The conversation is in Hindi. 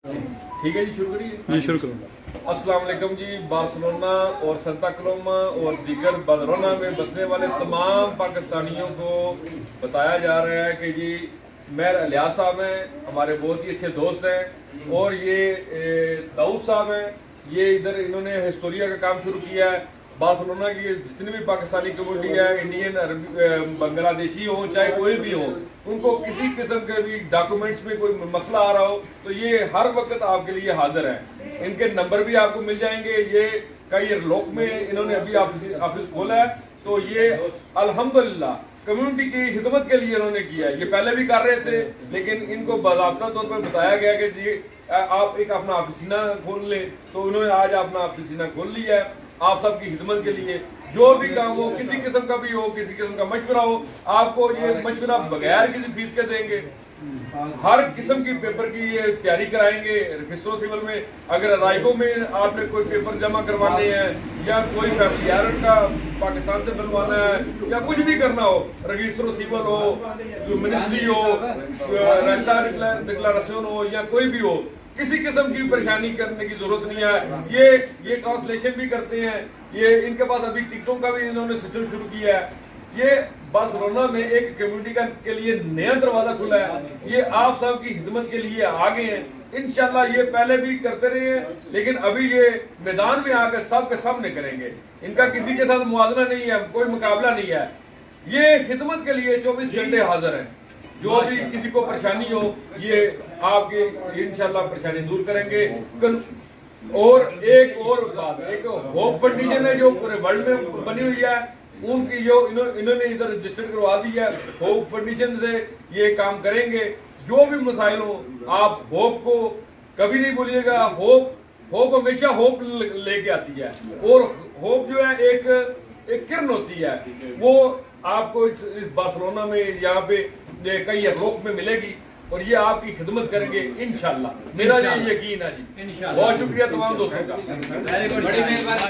ठीक है जी, शुरू करिए जी, शुरू करो। अस्सलाम वालेकुम जी। बार्सिलोना और संता क्लोमा और दीगर बदरोना में बसने वाले तमाम पाकिस्तानियों को बताया जा रहा है कि जी मेहर अलियास साहब हैं, हमारे बहुत ही अच्छे दोस्त हैं, और ये दाऊद साहब हैं, ये इधर इन्होंने हिस्टोरिया का काम शुरू किया है। बार्सिलोना की जितनी भी पाकिस्तानी कम्युनिटी है, इंडियन, अरबी, बांग्लादेशी हो, चाहे कोई भी हो, उनको किसी किस्म के भी डॉक्यूमेंट्स में कोई मसला आ रहा हो तो ये हर वक्त आपके लिए हाजिर है। इनके नंबर भी आपको मिल जाएंगे। ये कई लोक में इन्होंने अभी ऑफिस खोला है, तो ये अल्हम्दुलिल्लाह कम्युनिटी की खिदमत के लिए इन्होंने किया है। ये पहले भी कर रहे थे, लेकिन इनको बाज़ाब्ता तौर पर बताया गया कि जी आप एक अपना ऑफिसीना खोल लें, तो उन्होंने आज अपना ऑफिसीना खोल लिया है आप सबकी खिदमत के लिए। जो भी काम हो, किसी किस्म का भी हो, किसी किस्म का मशवरा हो, आपको ये मशवरा बगैर किसी फीस के देंगे। हर किस्म की पेपर की ये तैयारी कराएंगे। रजिस्ट्रो सिविल में अगर रायगो में आपने कोई पेपर जमा करवाने हैं, या कोई फैमिली का पाकिस्तान से बनवाना है, या कुछ भी करना हो, रजिस्ट्रो सिविल हो, मिनिस्ट्री हो, रेंटा डिक्लेरेशन हो, या कोई भी हो, किसी किस्म की परेशानी करने की जरूरत नहीं है। ये ट्रांसलेशन भी करते हैं। ये इनके पास अभी टिकटों का भी इन्होंने सिस्टम शुरू किया है। ये बार्सिलोना में एक कम्युनिटी के लिए नया दरवाजा खुला है। ये आप सब की खिदमत के लिए आगे हैं। इंशाल्लाह ये पहले भी करते रहे हैं, लेकिन अभी ये मैदान में आकर सब के सामने करेंगे। इनका किसी के साथ मुआवजा नहीं है, कोई मुकाबला नहीं है। ये खिदमत के लिए 24 घंटे हाजिर हैं। जो भी किसी को परेशानी हो, ये आपके इंशाल्लाह परेशानी दूर करेंगे। और एक और बात, एक होप फाउंडेशन है जो पूरे वर्ल्ड में बनी हुई है, उनकी जो इन्होंने इधर रजिस्टर करवा दी है। होप फाउंडेशन से ये काम करेंगे। जो भी मसाइल हो, आप होप को कभी नहीं भूलिएगा। होप हमेशा होप लेके आती है, और होप जो है एक किरण होती है। वो आपको इस बार्सिलोना में यहाँ पे कई रोक में मिलेगी, और ये आपकी खिदमत करेंगे इंशाल्लाह। मेरा ये यकीन है जी। बहुत शुक्रिया तमाम दोस्तों का। बड़ी मेहरबानी।